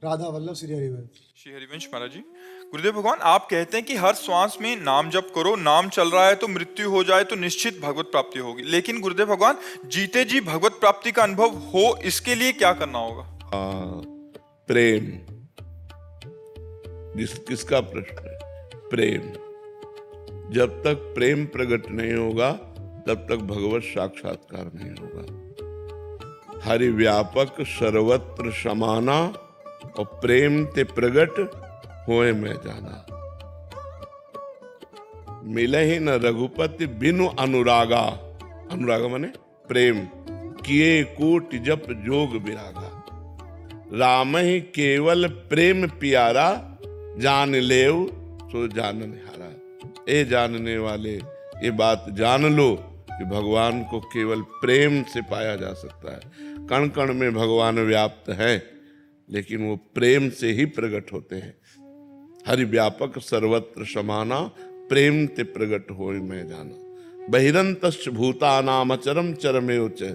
राधा वल्लभ श्री हरिवंश। श्री हरिवंश महाराज जी, गुरुदेव भगवान आप कहते हैं कि हर श्वास में नाम जप करो, नाम चल रहा है तो मृत्यु हो जाए तो निश्चित भगवत प्राप्ति होगी, लेकिन गुरुदेव भगवान जीते जी भगवत प्राप्ति का अनुभव हो इसके लिए क्या करना होगा? प्रेम। किसका प्रश्न है? प्रेम। जब तक प्रेम प्रकट नहीं होगा तब तक भगवत साक्षात्कार नहीं होगा। हरि व्यापक सर्वत्र समाना और प्रेम ते प्रगट होए मैं जाना। मिले ही न रघुपति बिनु अनुरागा। अनुरागा माने प्रेम। किए कोट जप जोग विरागा। राम ही केवल प्रेम प्यारा, जान लेव सो जानन हारा। ए जानने वाले ये बात जान लो कि भगवान को केवल प्रेम से पाया जा सकता है। कण कण में भगवान व्याप्त है, लेकिन वो प्रेम से ही प्रकट होते हैं। हरि व्यापक सर्वत्र समाना, प्रेम ते प्रकट होय मैं जाना। बहिरंतश्च भूतानाम अचरम चरमेव च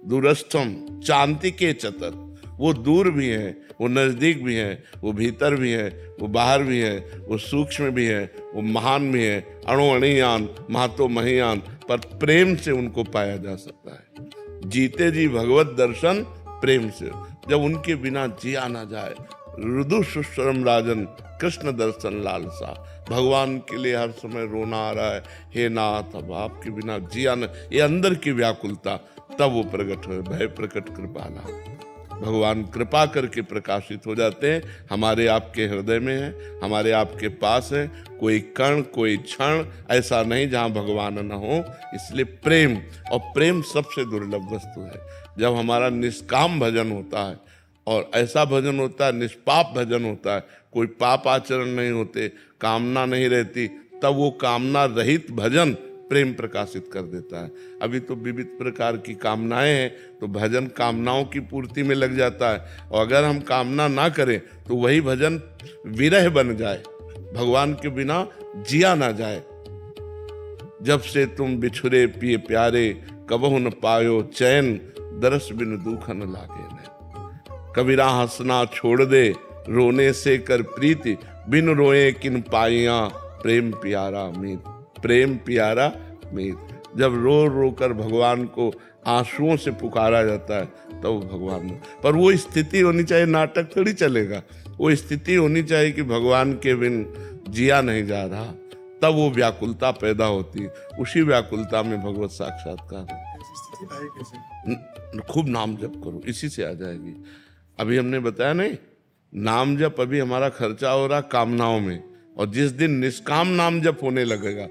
दूरस्थम चांतिके चतर। वो दूर भी है, वो नजदीक भी है, वो भीतर भी है, वो बाहर भी है, वो सूक्ष्म भी है, वो महान भी है, अणु अणियान महतो महियान, पर प्रेम से उनको पाया जा सकता है। जीते जी भगवत दर्शन प्रेम से। जब उनके बिना जिया ना जाए। रुदु सुश्रम राजन कृष्ण दर्शन लालसा। भगवान के लिए हर समय रोना आ रहा है, हे नाथ अब आपके बिना जिया न, ये अंदर की व्याकुलता, तब वो प्रकट हो। भय प्रकट कृपाला। भगवान कृपा करके प्रकाशित हो जाते हैं। हमारे आपके हृदय में है, हमारे आपके पास है। कोई कण कोई क्षण ऐसा नहीं जहां भगवान न हो। इसलिए प्रेम, और प्रेम सबसे दुर्लभ वस्तु है। जब हमारा निष्काम भजन होता है, और ऐसा भजन होता है, निष्पाप भजन होता है, कोई पाप आचरण नहीं होते, कामना नहीं रहती, तब वो कामना रहित भजन प्रेम प्रकाशित कर देता है। अभी तो विविध प्रकार की कामनाएं हैं, तो भजन कामनाओं की पूर्ति में लग जाता है। और अगर हम कामना ना करें तो वही भजन विरह बन जाए, भगवान के बिना जिया ना जाए। जब से तुम बिछुरे पिए प्यारे, कबहु न पायो चैन, दरस बिन दुख न लागे न। कबीरा हंसना छोड़ दे, रोने से कर प्रीति, बिन रोए किन पाइया, प्रेम प्यारा मीत। प्रेम प्यारा मीत। जब रो रो कर भगवान को आंसुओं से पुकारा जाता है तब तो भगवान, पर वो स्थिति होनी चाहिए, नाटक थोड़ी चलेगा। वो स्थिति होनी चाहिए कि भगवान के बिन जिया नहीं जा रहा, तब वो व्याकुलता पैदा होती। उसी व्याकुलता में भगवत साक्षात्कार। खूब नाम जप करो, इसी से आ जाएगी। अभी हमने बताया नहीं, नाम जप अभी हमारा खर्चा हो रहा कामनाओं में, और जिस दिन निष्काम नाम जप होने लगेगा,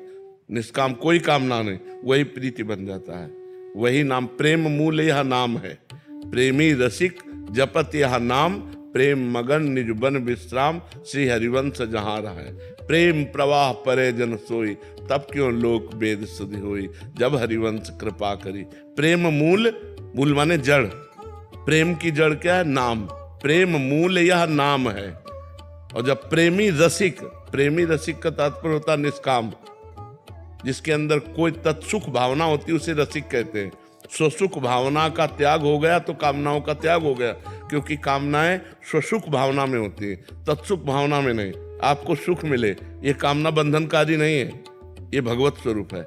निष्काम कोई कामना नहीं, वही प्रीति बन जाता है। वही नाम, प्रेम मूल यह नाम है। प्रेमी रसिक जपत यह नाम, प्रेम मगन निज बन विश्राम, श्री हरिवंश जहाँ रहा। प्रेम प्रवाह परे जन सोई, तब क्यों लोक वेद सुधि होई, जब हरिवंश कृपा करी। प्रेम मूल, मूल माने जड़। प्रेम की जड़ क्या है? नाम। प्रेम मूल यह नाम है। और जब प्रेमी रसिक, प्रेमी रसिक का तात्पर्य होता है निष्काम, जिसके अंदर कोई तत्सुख भावना होती है उसे रसिक कहते हैं। स्वसुख भावना का त्याग हो गया तो कामनाओं का त्याग हो गया, क्योंकि कामनाएं स्वसुख भावना में होती है, तत्सुख भावना में नहीं। आपको सुख मिले, ये कामना बंधनकारी नहीं है, ये भगवत स्वरूप है।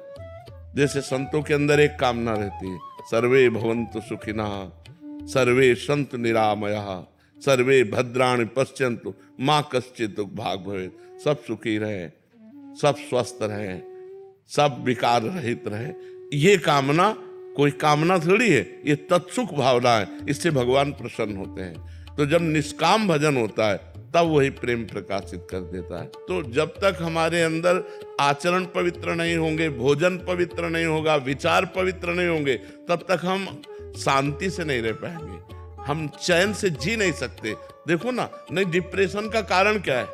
जैसे संतों के अंदर एक कामना रहती है, सर्वे भवन्तु सुखिनः, सर्वे सन्तु निरामयाः, सर्वे भद्राणि पश्यन्तु माँ कश्चित् भाग भवेत्। सब सुखी रहे, सब स्वस्थ रहे, सब विकार रहित रहे। ये कामना कोई कामना थोड़ी है, ये तत्सुख भावना है। इससे भगवान प्रसन्न होते हैं। तो जब निष्काम भजन होता है तब वही प्रेम प्रकाशित कर देता है। तो जब तक हमारे अंदर आचरण पवित्र नहीं होंगे, भोजन पवित्र नहीं होगा, विचार पवित्र नहीं होंगे, तब तक हम शांति से नहीं रह पाएंगे, हम चैन से जी नहीं सकते। देखो ना, नहीं, डिप्रेशन का कारण क्या है?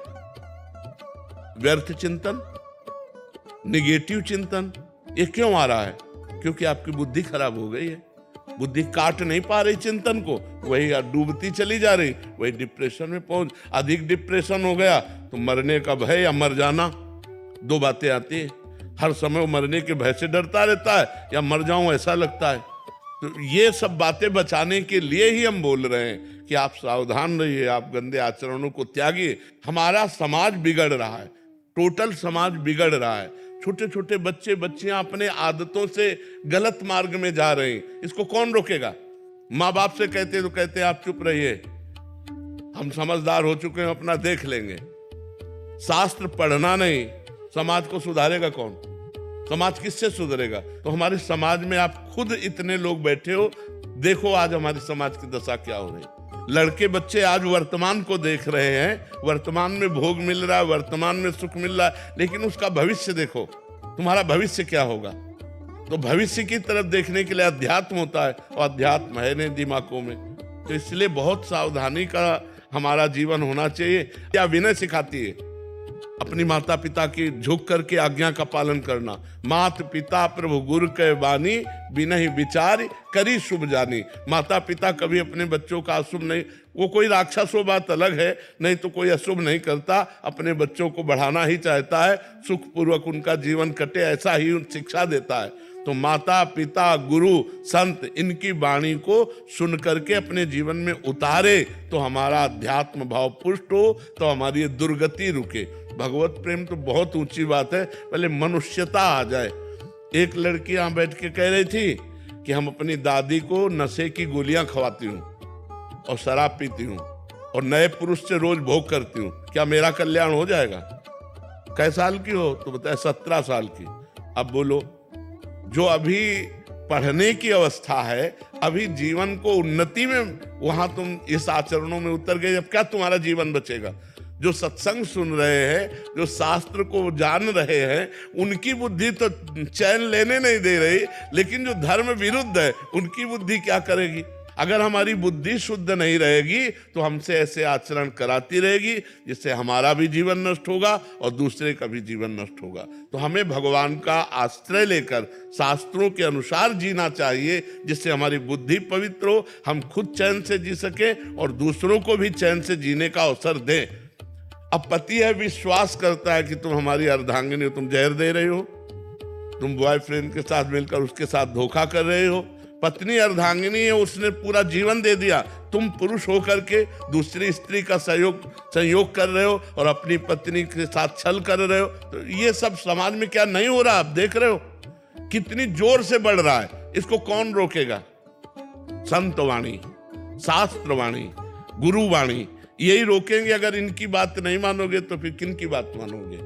व्यर्थ चिंतन, निगेटिव चिंतन। ये क्यों आ रहा है? क्योंकि आपकी बुद्धि खराब हो गई है, बुद्धि काट नहीं पा रही चिंतन को, वही डूबती चली जा रही, वही डिप्रेशन में पहुंच। अधिक डिप्रेशन हो गया तो मरने का भय या मर जाना, दो बातें आती है। हर समय वो मरने के भय से डरता रहता है, या मर जाऊं ऐसा लगता है। तो ये सब बातें बचाने के लिए ही हम बोल रहे हैं कि आप सावधान रहिए, आप गंदे आचरणों को त्यागिए। हमारा समाज बिगड़ रहा है, टोटल समाज बिगड़ रहा है। छोटे छोटे बच्चे बच्चियां अपने आदतों से गलत मार्ग में जा रहे हैं, इसको कौन रोकेगा? माँ बाप से कहते तो कहते आप चुप रहिए, हम समझदार हो चुके हैं, अपना देख लेंगे। शास्त्र पढ़ना नहीं, समाज को सुधारेगा कौन? समाज किससे सुधरेगा? तो हमारे समाज में आप खुद इतने लोग बैठे हो, देखो आज हमारे समाज की दशा क्या हो रही। लड़के बच्चे आज वर्तमान को देख रहे हैं, वर्तमान में भोग मिल रहा है, वर्तमान में सुख मिल रहा है, लेकिन उसका भविष्य देखो, तुम्हारा भविष्य क्या होगा? तो भविष्य की तरफ देखने के लिए अध्यात्म होता है, और अध्यात्म है नहीं दिमागों में। तो इसलिए बहुत सावधानी का हमारा जीवन होना चाहिए। क्या विनय सिखाती है? अपनी माता पिता की झुक करके आज्ञा का पालन करना। मात पिता प्रभु गुरु के बानी, बिनहि विचार करी शुभ जानी। माता पिता कभी अपने बच्चों का अशुभ नहीं, वो कोई राक्षस हो बात अलग है, नहीं तो कोई अशुभ नहीं करता, अपने बच्चों को बढ़ाना ही चाहता है, सुखपूर्वक उनका जीवन कटे, ऐसा ही शिक्षा देता है। तो माता पिता गुरु संत इनकी वाणी को सुन करके अपने जीवन में उतारे तो हमारा अध्यात्म भाव पुष्ट हो, तो हमारी दुर्गति रुके। भगवत प्रेम तो बहुत ऊंची बात है, पहले मनुष्यता आ जाए। एक लड़की यहां बैठ के कह रही थी कि हम अपनी दादी को नशे की गोलियां खवाती हूँ और शराब पीती हूँ और नए पुरुष से रोज भोग करती हूँ, क्या मेरा कल्याण हो जाएगा? कै साल की हो? तो बताए 17 साल की। अब बोलो, जो अभी पढ़ने की अवस्था है, अभी जीवन को उन्नति में, वहां तुम इस आचरणों में उतर गए, अब क्या तुम्हारा जीवन बचेगा? जो सत्संग सुन रहे हैं, जो शास्त्र को जान रहे हैं, उनकी बुद्धि तो चैन लेने नहीं दे रही, लेकिन जो धर्म विरुद्ध है उनकी बुद्धि क्या करेगी? अगर हमारी बुद्धि शुद्ध नहीं रहेगी तो हमसे ऐसे आचरण कराती रहेगी, जिससे हमारा भी जीवन नष्ट होगा और दूसरे का भी जीवन नष्ट होगा। तो हमें भगवान का आश्रय लेकर शास्त्रों के अनुसार जीना चाहिए, जिससे हमारी बुद्धि पवित्र हो, हम खुद चैन से जी सके और दूसरों को भी चैन से जीने का अवसर दें। अब पति है, विश्वास करता है कि तुम हमारी अर्धांगिनी हो, तुम जहर दे रहे हो, तुम बॉयफ्रेंड के साथ मिलकर उसके साथ धोखा कर रहे हो। पत्नी अर्धांगिनी है, उसने पूरा जीवन दे दिया, तुम पुरुष होकर के दूसरी स्त्री का संयोग कर रहे हो और अपनी पत्नी के साथ छल कर रहे हो। तो ये सब समाज में क्या नहीं हो रहा? आप देख रहे हो कितनी जोर से बढ़ रहा है, इसको कौन रोकेगा? संत वाणी, शास्त्र वाणी, गुरु वाणी, यही रोकेंगे। अगर इनकी बात नहीं मानोगे तो फिर किन की बात मानोगे?